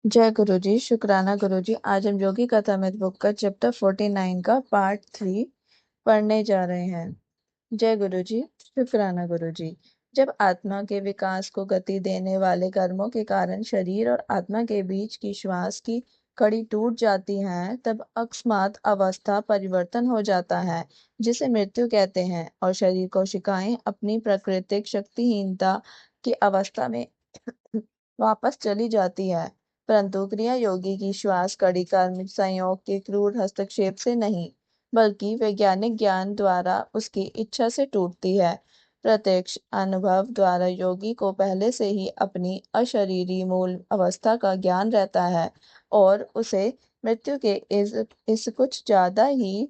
जय गुरु जी, शुक्राना गुरु जी। आज हम योगी कथामृत बुक का चैप्टर 49 का पार्ट 3 पढ़ने जा रहे हैं। जय गुरु जी, शुक्राना गुरु जी। जब आत्मा के विकास को गति देने वाले कर्मों के कारण शरीर और आत्मा के बीच की श्वास की कड़ी टूट जाती है, तब अकस्मात अवस्था परिवर्तन हो जाता है, जिसे मृत्यु कहते हैं, और शरीर कोशिकाएं अपनी प्राकृतिक शक्तिहीनता की अवस्था में वापस चली जाती है। परंतु क्रिया योगी की श्वास कड़ी कर्म संयोग के क्रूर हस्तक्षेप से नहीं, बल्कि वैज्ञानिक ज्ञान द्वारा उसकी इच्छा से टूटती है। प्रत्यक्ष अनुभव द्वारा योगी को पहले से ही अपनी अशरीरी मूल अवस्था का ज्ञान रहता है, और उसे मृत्यु के इस कुछ ज्यादा ही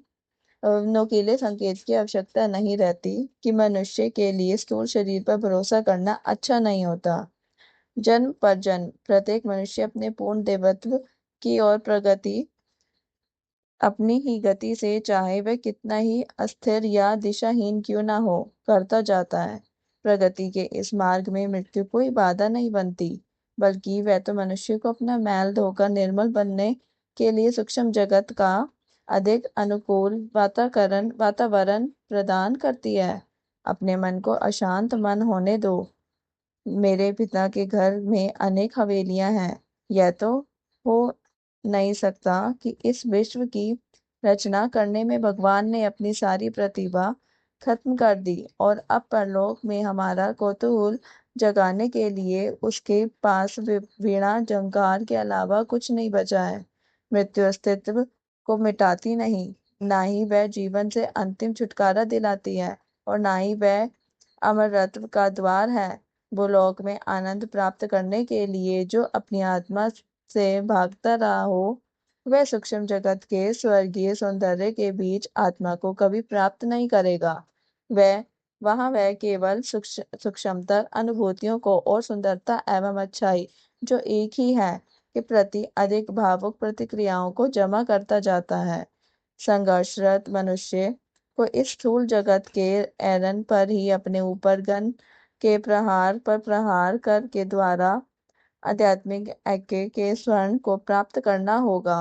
नुकीले संकेत की आवश्यकता नहीं रहती कि मनुष्य के लिए स्थूल शरीर पर भरोसा करना अच्छा नहीं होता। जन्म पर जन्म प्रत्येक मनुष्य अपने पूर्ण देवत्व की ओर प्रगति अपनी ही गति से, चाहे वह कितना ही अस्थिर या दिशाहीन क्यों ना हो, करता जाता है। प्रगति के इस मार्ग में मृत्यु कोई बाधा नहीं बनती, बल्कि वह तो मनुष्य को अपना मैल धोकर निर्मल बनने के लिए सूक्ष्म जगत का अधिक अनुकूल वातावरण प्रदान करती है। अपने मन को अशांत मन होने दो। मेरे पिता के घर में अनेक हवेलियां हैं। यह तो हो नहीं सकता कि इस विश्व की रचना करने में भगवान ने अपनी सारी प्रतिभा खत्म कर दी, और अब परलोक में हमारा कौतूहल जगाने के लिए उसके पास वीणा झंकार के अलावा कुछ नहीं बचा है। मृत्यु अस्तित्व को मिटाती नहीं, ना ही वह जीवन से अंतिम छुटकारा दिलाती है, और ना ही वह अमरत्व का द्वार है। भूलोक में आनंद प्राप्त करने के लिए जो अपनी आत्मा से भागता रहा हो, वह सूक्ष्म जगत के स्वर्गीय सौंदर्य के बीच आत्मा को कभी प्राप्त नहीं करेगा। वह केवल सूक्ष्मतर अनुभूतियों को और सुंदरता एवं अच्छाई जो एक ही है के प्रति अधिक भावुक प्रतिक्रियाओं को जमा करता जाता है। संघर्षरत मनुष्य को इस स्थूल जगत के एरन पर ही अपने ऊपर गन के प्रहार पर प्रहार कर के द्वारा आध्यात्मिक ऐक्य के स्वर्ण को प्राप्त करना होगा।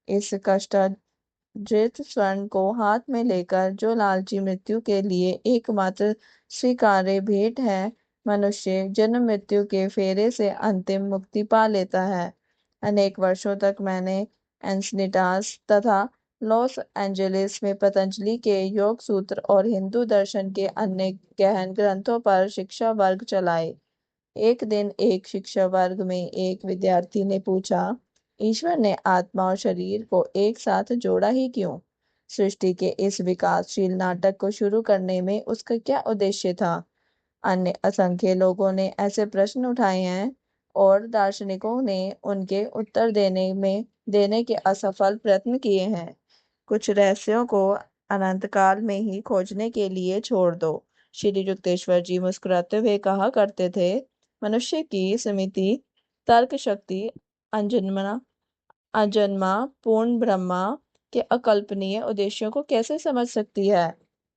इस कष्टार्जित स्वर्ण को हाथ में लेकर जो लालची मृत्यु के लिए एकमात्र स्वीकार्य भेंट है, मनुष्य जन्म मृत्यु के फेरे से अंतिम मुक्ति पा लेता है। अनेक वर्षों तक मैंने एंसनिटास तथा लॉस एंजलिस में पतंजलि के योग सूत्र और हिंदू दर्शन के अन्य गहन ग्रंथों पर शिक्षा वर्ग चलाए। एक दिन एक शिक्षा वर्ग में एक विद्यार्थी ने पूछा, ईश्वर ने आत्मा और शरीर को एक साथ जोड़ा ही क्यों? सृष्टि के इस विकासशील नाटक को शुरू करने में उसका क्या उद्देश्य था? अन्य असंख्य लोगों ने ऐसे प्रश्न उठाए हैं, और दार्शनिकों ने उनके उत्तर देने के असफल प्रयत्न किए हैं। कुछ रहस्यों को अनंत काल में ही खोजने के लिए छोड़ दो। श्री युक्तेश्वर जी मुस्कुराते हुए कहा करते थे, मनुष्य की समिति तर्क शक्ति अजन्मा अजन्मा पूर्ण ब्रह्मा के अकल्पनीय उद्देश्यों को कैसे समझ सकती है?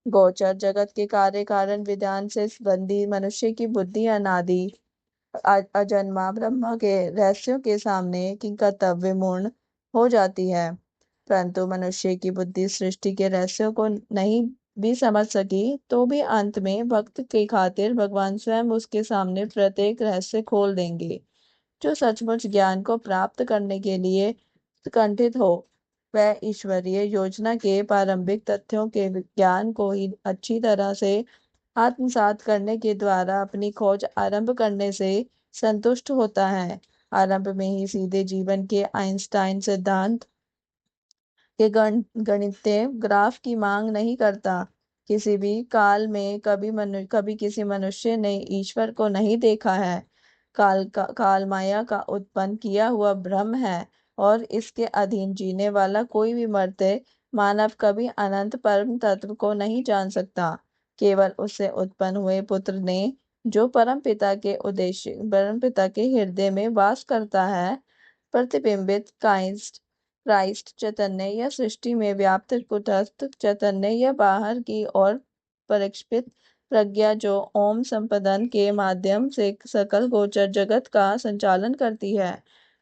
गोचर जगत के कार्य कारण विधान से बंधी मनुष्य की बुद्धि अनादि अजन्मा ब्रह्मा के रहस्यों के सामने किंकर्तव्य मूर्ण हो जाती है। परंतु मनुष्य की बुद्धि सृष्टि के रहस्यों को नहीं भी समझ सकी, तो भी अंत में भक्त की खातिर भगवान स्वयं उसके सामने प्रत्येक रहस्य खोल देंगे। जो सचमुच ज्ञान को प्राप्त करने के लिए उत्कंठित हो, वह ईश्वरीय योजना के प्रारंभिक तथ्यों के ज्ञान को ही अच्छी तरह से आत्मसात करने के द्वारा अपनी खोज आरंभ करने से संतुष्ट होता है। आरंभ में ही सीधे जीवन के आइंस्टाइन सिद्धांत के गणितीय ग्राफ की मांग नहीं करता। किसी भी काल में कभी किसी मनुष्य ने ईश्वर को नहीं देखा है। काल माया का उत्पन्न किया हुआ भ्रम है, और इसके अधीन जीने वाला कोई भी मर्त्य मानव कभी अनंत परम तत्व को नहीं जान सकता। केवल उससे उत्पन्न हुए पुत्र ने, जो परम पिता के हृदय में वास करता है, प्रतिबिंबित क्राइस्ट चैतन्य या सृष्टि में व्याप्त कुटस्थ चैतन्य या बाहर की ओर परिक्षिप्त प्रज्ञा जो ओम संपदन के माध्यम से सकल गोचर जगत का संचालन करती है,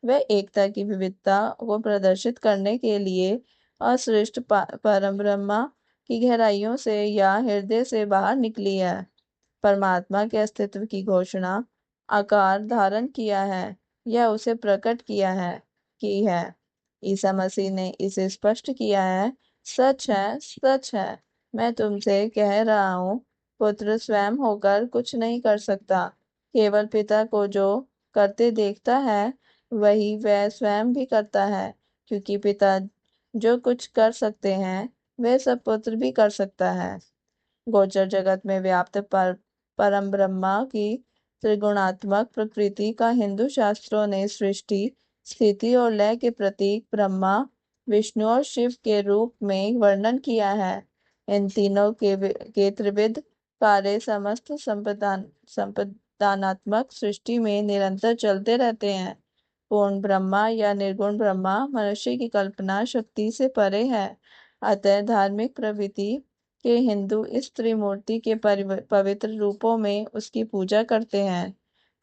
वह एकता की विविधता को प्रदर्शित करने के लिए असृष्ट परम ब्रह्मा की गहराइयों से या हृदय से बाहर निकली है। परमात्मा के अस्तित्व की घोषणा आकार धारण किया है या उसे प्रकट किया है की है। ईसा मसीह ने इसे स्पष्ट किया है, सच है, सच है, मैं तुमसे कह रहा हूँ, पुत्र स्वयं होकर कुछ नहीं कर सकता, केवल पिता को जो करते देखता है वही वह स्वयं भी करता है, क्योंकि पिता जो कुछ कर सकते हैं वह सब पुत्र भी कर सकता है। गोचर जगत में व्याप्त परम ब्रह्मा की त्रिगुणात्मक प्रकृति का हिंदू शास्त्रों ने सृष्टि, स्थिति और लय के प्रतीक ब्रह्मा, विष्णु और शिव के रूप में वर्णन किया है। इन तीनों के त्रिविध कार्य समस्त संपदानात्मक सृष्टि में निरंतर चलते रहते हैं। पूर्ण ब्रह्मा या निर्गुण ब्रह्मा मनुष्य की कल्पना शक्ति से परे है। अतः धार्मिक प्रवृत्ति के हिंदू इस त्रिमूर्ति के पवित्र रूपों में उसकी पूजा करते हैं।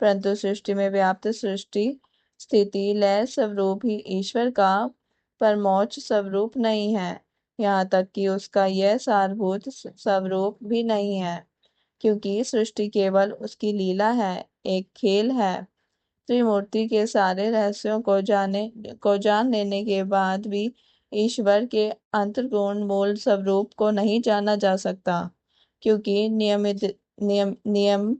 परंतु सृष्टि में व्याप्त सृष्टि, स्थिति, लय स्वरूप ही ईश्वर का परमोच्च स्वरूप नहीं है। यहाँ तक कि उसका यह सारभूत स्वरूप भी नहीं है, क्योंकि सृष्टि केवल उसकी लीला है, एक खेल है। त्रिमूर्ति के सारे रहस्यों को जान लेने के बाद भी ईश्वर के अंतर्गुण मूल स्वरूप को नहीं जाना जा सकता, क्योंकि नियम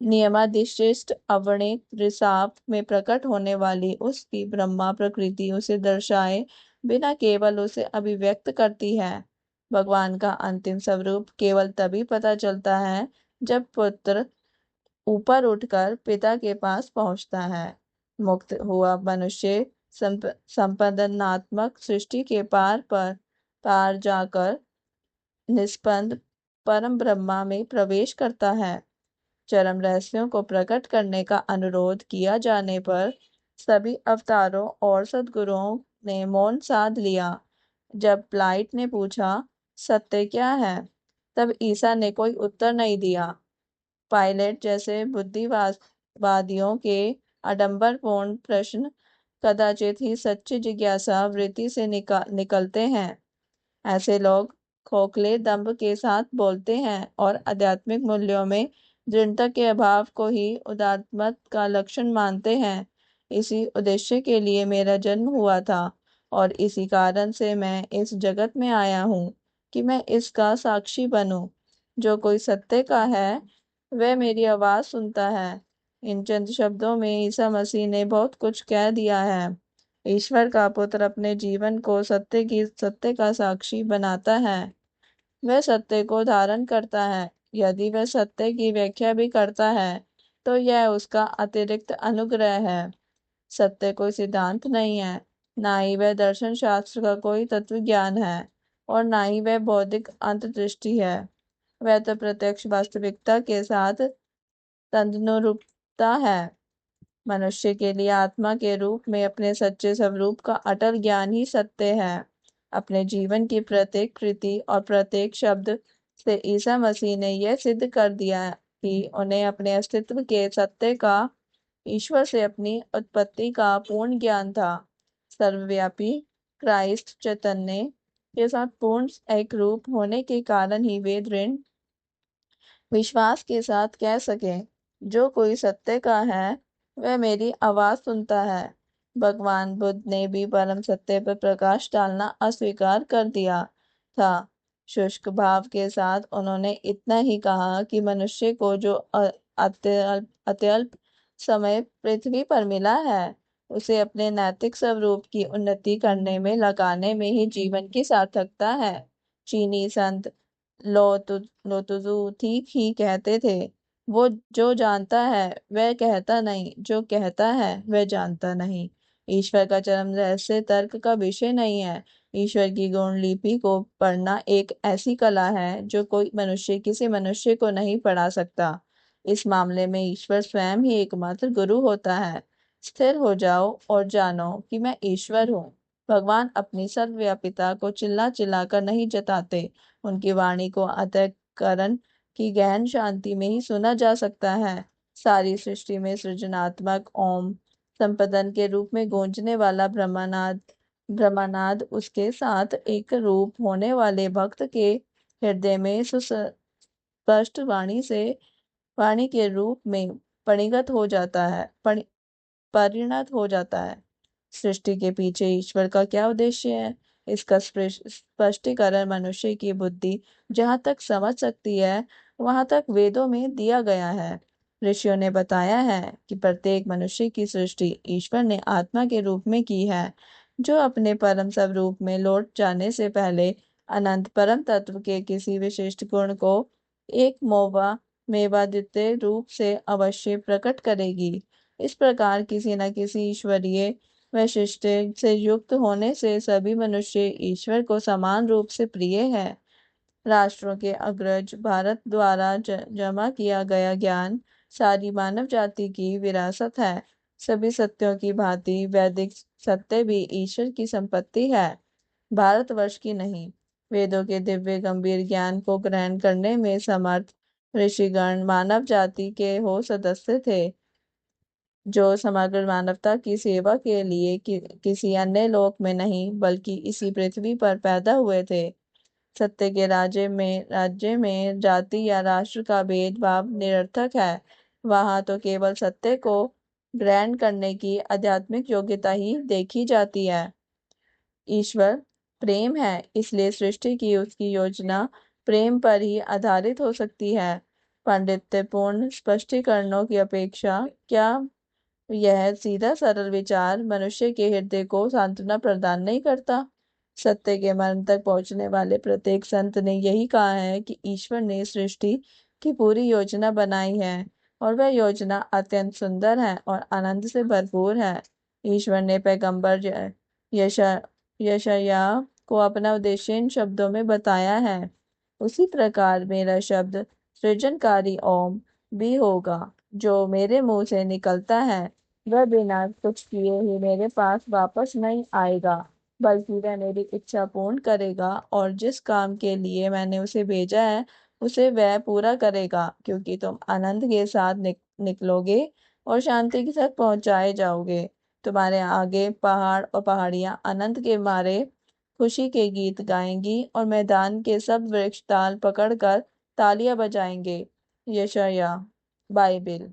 नियमादिशिष्ट अवणिक रिसाव में प्रकट होने वाली उसकी ब्रह्मा प्रकृति उसे दर्शाए बिना केवल उसे अभिव्यक्त करती है। भगवान का अंतिम स्वरूप केवल तभी पता चलता है जब पुत्र ऊपर उठकर पिता के पास पहुंचता है। मुक्त हुआ मनुष्य संपदनात्मक सृष्टि के पार जाकर निष्पन्द परम ब्रह्मा में प्रवेश करता है। चरम रहस्यों को प्रकट करने का अनुरोध किया जाने पर सभी अवतारों और सद्गुरुओं ने मौन साध लिया। जब प्लाइट ने पूछा, सत्य क्या है, तब ईसा ने कोई उत्तर नहीं दिया। पायलट जैसे बुद्धिवादियों के आडंबरपूर्ण प्रश्न कदाचित ही सच्ची जिज्ञासा वृत्ति से निकलते हैं। ऐसे लोग खोखले दंभ के साथ बोलते हैं और आध्यात्मिक मूल्यों में दृढ़ता के अभाव को ही उदात्मत का लक्षण मानते हैं। इसी उद्देश्य के लिए मेरा जन्म हुआ था और इसी कारण से मैं इस जगत में आया हूँ कि मैं इसका साक्षी बनूं। जो कोई सत्य का है वह मेरी आवाज सुनता है। इन चंद शब्दों में ईसा मसीह ने बहुत कुछ कह दिया है। ईश्वर का पुत्र अपने जीवन को सत्य का साक्षी बनाता है। वह सत्य को धारण करता है। यदि वह सत्य की व्याख्या भी करता है तो यह उसका अतिरिक्त अनुग्रह है। सत्य कोई सिद्धांत नहीं है, ना ही वह दर्शन शास्त्र का कोई तत्व ज्ञान है, और ना ही वह बौद्धिक अंतर्दृष्टि है। वह तो प्रत्यक्ष वास्तविकता के साथ तदनुरूपता है। मनुष्य के लिए आत्मा के रूप में अपने सच्चे स्वरूप का अटल ज्ञान ही सत्य है। अपने जीवन की प्रत्येक कृति और प्रत्येक शब्द से ईसा मसीह ने यह सिद्ध कर दिया कि उन्हें अपने अस्तित्व के सत्य का, ईश्वर से अपनी उत्पत्ति का पूर्ण ज्ञान था। सर्वव्यापी क्राइस्ट चैतन्य के साथ पूर्ण एक रूप होने के कारण ही वे दृढ़ विश्वास के साथ कह सके, जो कोई सत्य का है वह मेरी आवाज सुनता है। भगवान बुद्ध ने भी परम सत्य पर प्रकाश डालना अस्वीकार कर दिया था। शुष्क भाव के साथ उन्होंने इतना ही कहा कि मनुष्य को जो अत्यल्प समय पृथ्वी पर मिला है उसे अपने नैतिक स्वरूप की उन्नति करने में लगाने में ही जीवन की सार्थकता है। चीनी संत लोतुजू ठीक ही कहते थे, वो जो जानता है वह कहता नहीं, जो कहता है वह जानता नहीं। ईश्वर का चरम रहस्य तर्क का विषय नहीं है। ईश्वर की गुण लिपि को पढ़ना एक ऐसी कला है जो कोई मनुष्य किसी मनुष्य को नहीं पढ़ा सकता। इस मामले में ईश्वर स्वयं ही एकमात्र गुरु होता है। स्थिर हो जाओ और जानो कि मैं ईश्वर हूँ। भगवान अपनी सर्वव्यापिता को चिल्ला चिल्ला कर नहीं जताते, उनकी वाणी को अंतःकरण की गहन शांति में ही सुना जा सकता है। सारी सृष्टि में सृजनात्मक ओम संपदन के रूप में गूंजने वाला ब्रह्मनाद उसके साथ एक रूप होने वाले भक्त के हृदय में सुस्पष्ट वाणी के रूप में परिणत हो जाता है परिणत हो जाता है। सृष्टि के पीछे ईश्वर का क्या उद्देश्य है, इसका स्पष्टीकरण मनुष्य की बुद्धि जहाँ तक समझ सकती है वहां तक वेदों में दिया गया है। ऋषियों ने बताया है कि प्रत्येक मनुष्य की सृष्टि ईश्वर ने आत्मा के रूप में की है, जो अपने परम स्वरूप में लौट जाने से पहले अनंत परम तत्व के किसी विशिष्ट गुण को एक मेवाद्वितीय रूप से अवश्य प्रकट करेगी। इस प्रकार किसी न किसी ईश्वरीय वैशिष्ट्य से युक्त होने से सभी मनुष्य ईश्वर को समान रूप से प्रिय है। राष्ट्रों के अग्रज भारत द्वारा जमा किया गया ज्ञान सारी मानव जाति की विरासत है। सभी सत्यों की भांति वैदिक सत्य भी ईश्वर की संपत्ति है, भारतवर्ष की नहीं। वेदों के दिव्य गंभीर ज्ञान को ग्रहण करने में समर्थ ऋषिगण मानव जाति के हो सदस्य थे, जो समग्र मानवता की सेवा के लिए किसी अन्य लोक में नहीं बल्कि इसी पृथ्वी पर पैदा हुए थे। सत्य के राज्य में जाति या राष्ट्र का भेदभाव निरर्थक है। वहां तो केवल सत्य को ग्रहण करने की आध्यात्मिक योग्यता ही देखी जाती है। ईश्वर प्रेम है, इसलिए सृष्टि की उसकी योजना प्रेम पर ही आधारित हो सकती है। पांडित्यपूर्ण स्पष्टीकरणों की अपेक्षा क्या यह सीधा सरल विचार मनुष्य के हृदय को सांत्वना प्रदान नहीं करता? सत्य के मर्म तक पहुंचने वाले प्रत्येक संत ने यही कहा है कि ईश्वर ने सृष्टि की पूरी योजना बनाई है और वह योजना अत्यंत सुंदर है और आनंद से भरपूर है। ईश्वर ने पैगंबर यशायाह को अपना उद्देश्य इन शब्दों में बताया है। उसी प्रकार मेरा शब्द सृजनकारी ओम भी होगा, जो मेरे मुंह से निकलता है वह बिना कुछ किए ही मेरे पास वापस नहीं आएगा, बल्कि वह मेरी इच्छा पूर्ण करेगा और जिस काम के लिए मैंने उसे भेजा है उसे वह पूरा करेगा। क्योंकि तुम आनंद के साथ निकलोगे और शांति के साथ पहुंचाए जाओगे। तुम्हारे आगे पहाड़ और पहाड़ियां आनंद के मारे खुशी के गीत गाएंगी और मैदान के सब वृक्ष ताल पकड़कर तालियां बजाएंगे। यशायाह बाइबिल।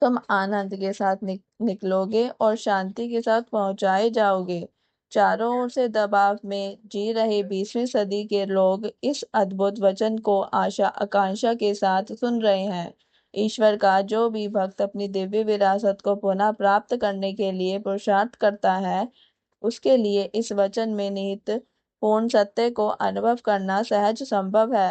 तुम आनंद के साथ निकलोगे और शांति के साथ पहुंचाए जाओगे। चारों ओर से दबाव में जी रहे 20वीं सदी के लोग इस अद्भुत वचन को आशा आकांक्षा के साथ सुन रहे हैं। ईश्वर का जो भी भक्त अपनी दिव्य विरासत को पुनः प्राप्त करने के लिए पुरुषार्थ करता है, उसके लिए इस वचन में निहित पूर्ण सत्य को अनुभव करना सहज संभव है।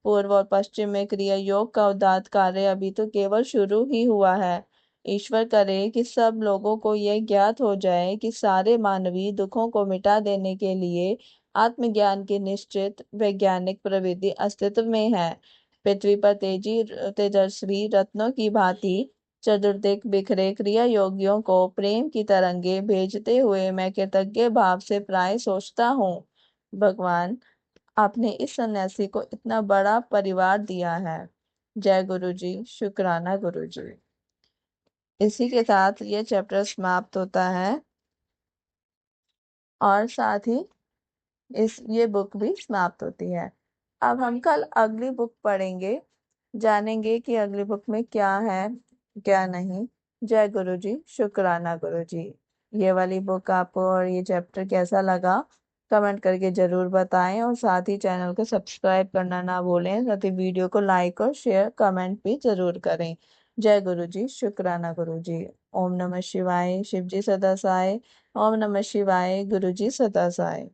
पूर्व और पश्चिम में क्रिया योग का उदात्त कार्य अभी तो केवल शुरू ही हुआ है। ईश्वर करे कि सब लोगों को यह ज्ञात हो जाए कि सारे मानवीय दुखों को मिटा देने के लिए आत्मज्ञान की निश्चित वैज्ञानिक प्रविधि अस्तित्व में है। पृथ्वी पर तेजस्वी रत्नों की भांति चतुर्दिक बिखरे क्रिया योगियों को प्रेम की तरंगे भेजते हुए मैं कृतज्ञ भाव से प्राय सोचता हूँ, भगवान आपने इस सन्यासी को इतना बड़ा परिवार दिया है। जय गुरु जी, शुक्राना गुरु जी। इसी के साथ ये चैप्टर समाप्त होता है और साथ ही ये बुक भी समाप्त होती है। अब हम कल अगली बुक पढ़ेंगे, जानेंगे कि अगली बुक में क्या है क्या नहीं। जय गुरु जी, शुक्राना गुरु जी। ये वाली बुक आपको और ये चैप्टर कैसा लगा कमेंट करके जरूर बताएं और साथ ही चैनल को सब्सक्राइब करना ना भूलें। साथ ही वीडियो को लाइक और शेयर कमेंट भी जरूर करें। जय गुरु जी, शुक्राना गुरु जी। ओम नमः शिवाय। शिव जी सदा सहाय। ओम नमः शिवाय। गुरु जी सदा सहाय।